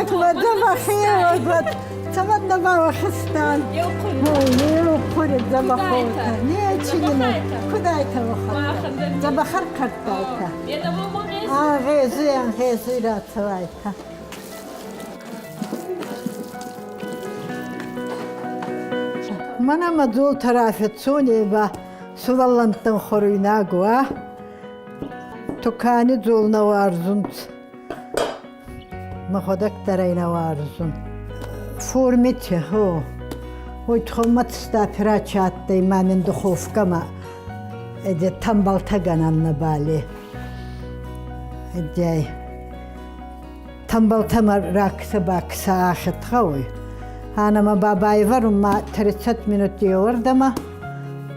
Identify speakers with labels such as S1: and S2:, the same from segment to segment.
S1: خداك وجبه خير وقت تمنى ما وخستان يوقف زبا خوتا نيتشينا خدايتا وختا زبا خرقرتايتا غيزي راتوايتا مانا مدول ترافتسوني با سواللانتن خوريناغوا تكاني زولنا وارزونت ما خدك ترينا وارزون فورمتي هو تخمت استافرات ما من دخوف كما ادي تنبلتا غنان بالي ادي تنبلتا راكسه باكسا اخت خوي انا ما باباي ورم ما 30 minut diyordu ama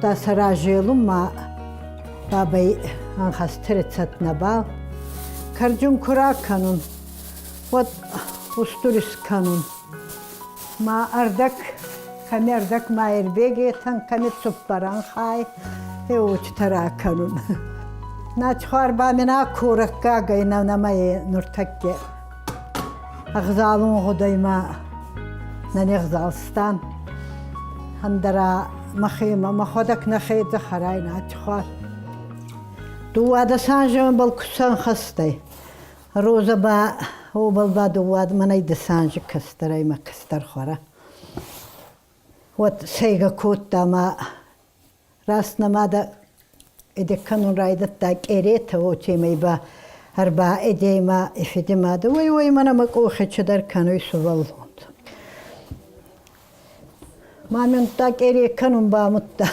S1: da sarajelum ma babai anhas 30 nabal karjun kurak kanun вот устурис канун ма ардак камердак майрбеге тан камет суппаран хай уч тара канун начхар ба мена куракка гайна намай нуртакке агзалун годайма нанегзалстан хандара махима маходак нахид захарай начхар дуада санжам балкусан хастай роза ба هو بالبادو واد مناي دسانج كستري ما كستر خورا وات سيغا كوتا ما راسنا ما دا إذا كانوا رايدة تاك إريتا وشي ما يبا أربعة إدي ما إفيدي ما دا وي مانا مكوخي شدر كانوا يسوالون ما من تاك إري كانوا بامتا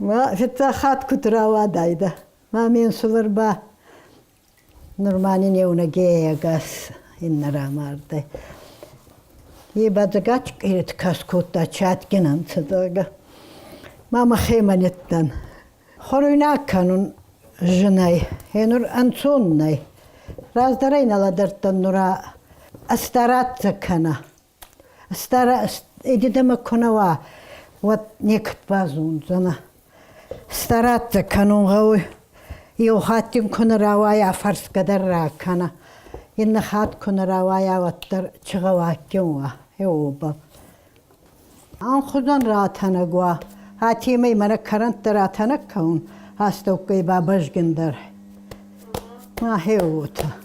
S1: ما في التاخات كترا وادايدا ما من صور با Normalin yevne gegas innara marde. Yebadagaç erit kaskutta çatginan tadaga. Mama xeymanettan. Xoruyna kanun jnay. Henur ansonnay. Razdarayın aladartan nura astarat kana. Astara edideme konava. Wat neket bazun zana. Astarat kanun gawi. يوخاتين كن روايا فرس قدر راكنا إن خات كن روايا وتر شغواكيوا يوبا أن خدن راتنا قوا هاتي مي مرا كرنت راتنا كون هاستوكي بابش جندر ما هيوتا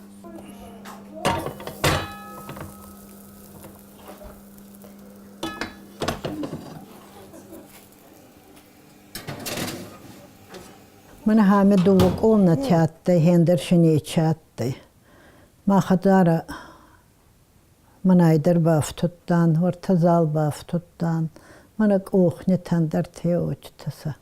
S1: من هامد وقولنا تشاتي هندر شني تشاتي ما خدارة من ايدر بافتوتان ورتزال بافتوتان منك اوخني تندر تيوش تسا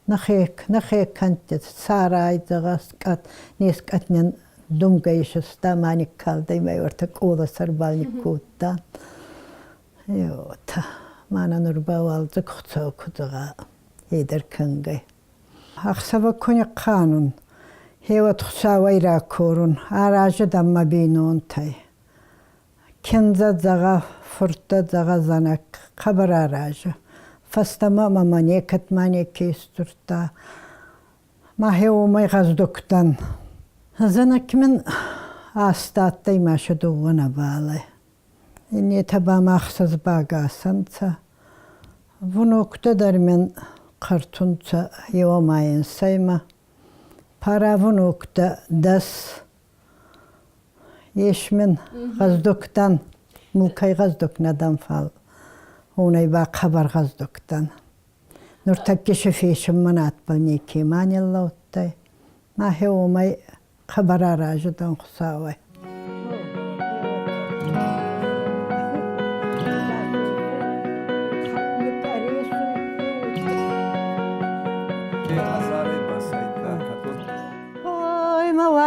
S1: نخيك كانت سارة ايدغاسكات نيسكاتنين دومغيش استاماني كالدي ما يورتك اولا سربالني كوتان يوتا مانا نربا والدك خطاو كدغا يدر كنغي أخسبا كوني قانون هيو تخشاوي راكورون آراجة دم بينون تاي كنزة زغا فرطة زغا زنك خبر آراجة فاستما ماماني كتماني كيسترتا ما هيو ما يغزدوكتن زنك من آستاتي ما شدونا بالي إني تبا ما أخسز باقا سنتا ونوكتا در من Kartunca yomayın sayma. Paravunukta das yeşmin gazdoktan mulkay gazdoknadan fal. Onay ba kabar gazdoktan. Nurtakki şefeşim manat bani kemanilla ottay. Ma he omay kabar aracıdan kusavay.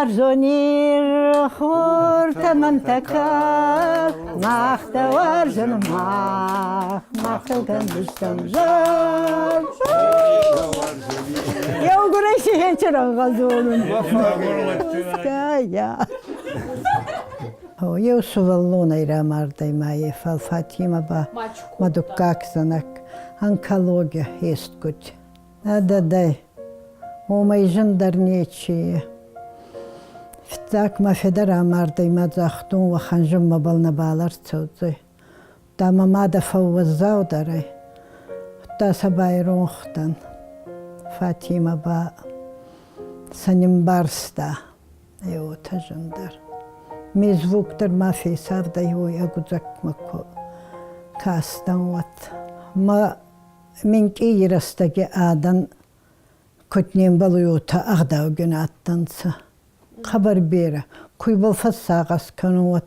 S1: Warzonir khur tamantaka makhta warzon makhtan bistam zor ya güneşi geçeren gazonun ya o yo suvallona iramarday mai fal Fatima ba madukak sanak onkologiya hestkut nada day o mai jandarnieci فتاك ما فدرا ماردي ما زاختون وخنجم ما بالنا بالر تسوزي داما ما دفو الزاودري تا سبايرون ختن فاطمة با سنم بارستا يو تجندر ميزوكتر ما في سافدا يو يقزك مكو كاستن وات ما منك يرستجي آدن كتنين بلويوتا أغدا وجناتنسا خبر بيرا كوي بالفصاغس كانوات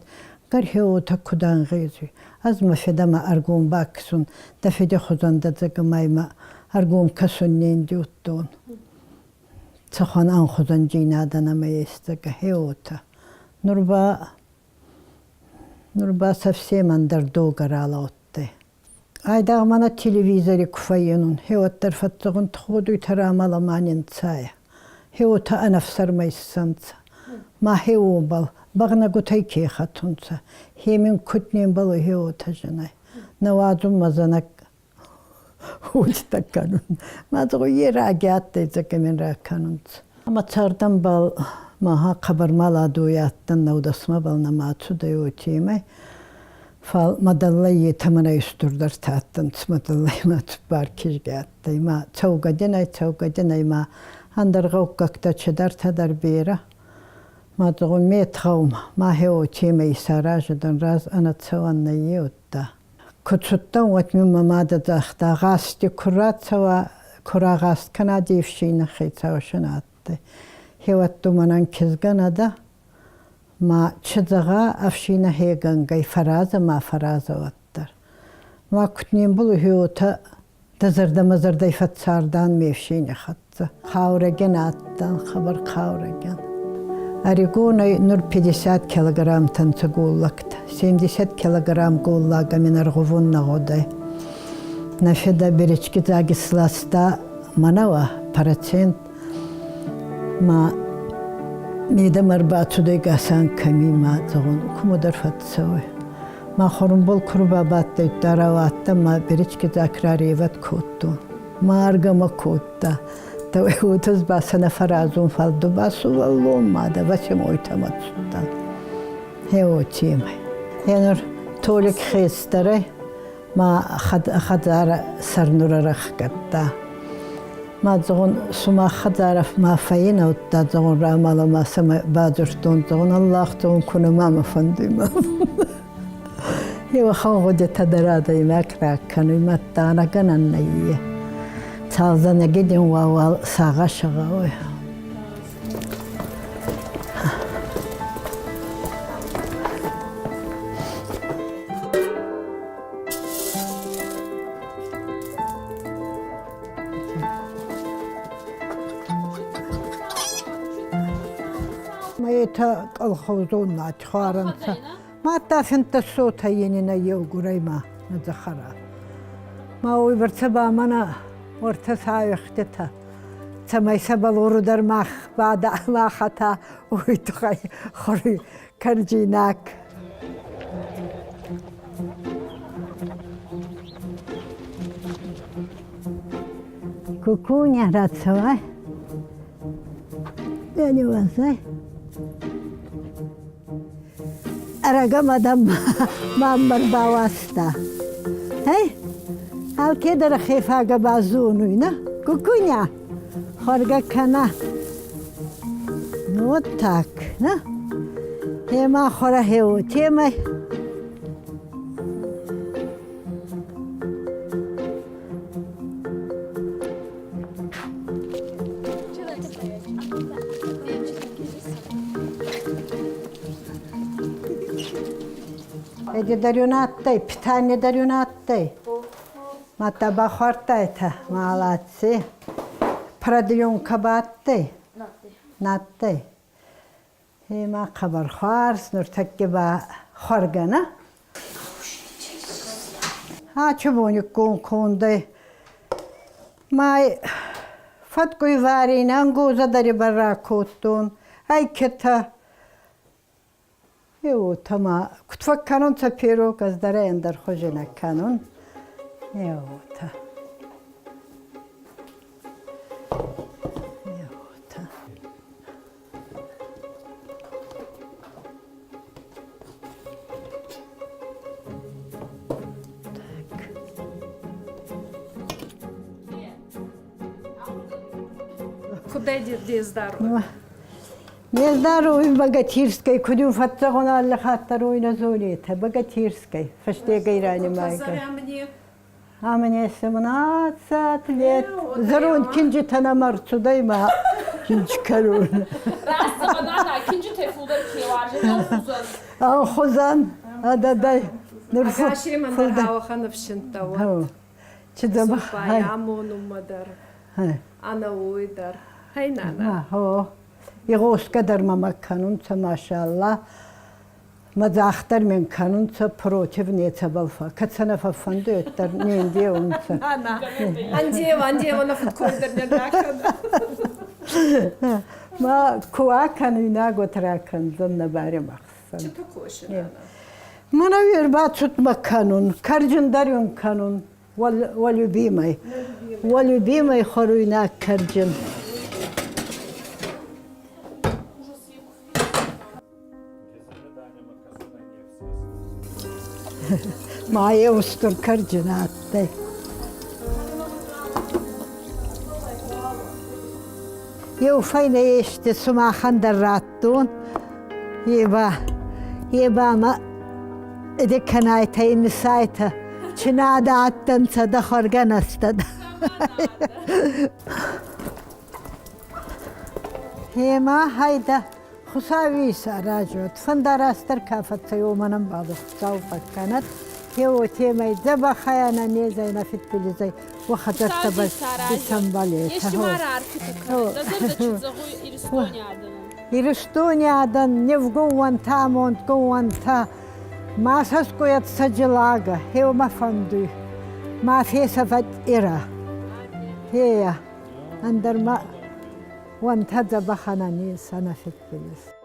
S1: قرهيوتا كدان غيزي از ما فدما أرقوم باكسون دفدي خزان دزق مايما أرقوم كسونين ديوتون تخوان أن خزان جينادنا ما يستقى هيوتا نوربا совсем андердо гаралотте айда мана телевизоре куфайынун хеоттар фатцогун тходуй тарамала манин цая хеота анафсар майсанца ма хеобал багна гутай ке хатунца хемин кутнен балу хеота жанай навадум мазанак учтаканун мазго ерагатте закемен раканунц ама цардан бал маха خبر مالا دویاتن نودسما بالنا ماتو دیوتیمه فال مدللی تمنا استردر تاتن مدللی مات بارکیش گاتی ما چوگدنای ما اندر غوککتا چدر تدر بیره ما دغون میتخوم ما هیوتیمه سراجدن راز انا تسوان نیوتا کتشتن واتمیم ما داختا غاستی کرات سوا کرا غاست کنا دیفشین خیتا وشناتی هیوتو منان کزگنده ما چدغا افشینه هیگنگای فرازه ما فرازه واتر ما کتنیم بلو هیوتا دزرده مزرده فتساردان میفشینه خطه خاورگن آتدان خبر خاورگن اریگونه نور 50 کیلوگرام تنسه گولکت 70 کیلوگرام گولاga من ارغوون نغوده نفیده بریچکی زاگی سلاستا مناوا پرچند ما ميدم 4 دقيقة سان كمي ما زغون كمودر فتسوي ما خورم بول كربا بات داروات ما بريچ ذاكراري وات كوتو ما ارغما كوتا تو اوتز باسنا فرازون فالدو باسو والله ما دا واسم اويتامات سلطان هيو تيمي ينور تولك خيستري ما خدار سرنور رخكتا ما زغون سما خدارف ما فينا وتا زغون رامالا ما سما بادرتون زغون الله تون كنا ما مفندم هو خاوجة تدرادا يمكرا كانوا يمتانا كننية تازنا جدًا ووال ساغا شغاوي تا الخوزون ما تخارنسا ما تافنت الصوت هينينا يوغوري ما نزخرا ما هو برتبا منا ورتسا يختتا سماي سبل ورودر ماخ بعد ما خطا ويتخي خوري كرجيناك كوكونيا راتسوا يعني وزاي أرقم أدم ما بواسطة هاي هل كده رخيفة قبازونوينا كوكونيا خرقا كنا نوتاك نا هي ما خورا هيو تيمي Edi darionattai, pitanje darionattai. Ma taba hortaita, malatsi. Pradion kabattai. Nattai. Hema kabar khars, nur takkiba khorgana. Ha çubuni kundai. Mai fatkuy varina anguza dari barra kutun. Ay keta. يو تما كنت فكرون تبيرو كزدري اندر خجنا كانون يو تا يو تا
S2: куда де здоровье?
S1: Нездоровый богатирской, кудю фатсагона алла хаттаруй на золите, богатирской, фаштегай ранимайкой. А мне 17 лет. Зарун кинджи танамар цудайма. Кинджи карун.
S3: Раз бана кинджи тефулдар кевар.
S1: А хозан, ададай.
S2: Агаши мандар хаваханов шинтава.
S1: Чидама.
S2: Баямону мадар. Ана уйдар. Хай нана.
S1: О. يغوص قدر ما مكانونسا ما شاء الله ما داختر من كانونسا بروتيف نيتا بالفا كتسنا ففندو يتر نين ديونسا
S2: أنا أنجي وأنا في الكوردر نراكن
S1: ما كوا كان يناغو تراكن ظن باري مخصن
S2: تبكوش أنا
S1: ما نوير باتشوت مكانون كرجن داريون كانون واليبيمي خروينا كرجن معايا وستر كرجناتي يو فين يشتي سما خندر راتون يبا ما دي كنايتا نسايتا چنادا عتنسا دا خورگنستا دا هيما هيدا خساوي سراجوت فندر استر كافت سيومنم بعض خساو فكانت يو تيمي زبا خيانا نيزينا في التلزي وخدرت بس بسنباليتا هو يرستوني عدن نفقوان تامون تقوان تا ما سسكو يتسجلاغا هيو ما فندو ما في سفت إرا هي اندر ما وانتهى زبا خانا نيسانا في التلزي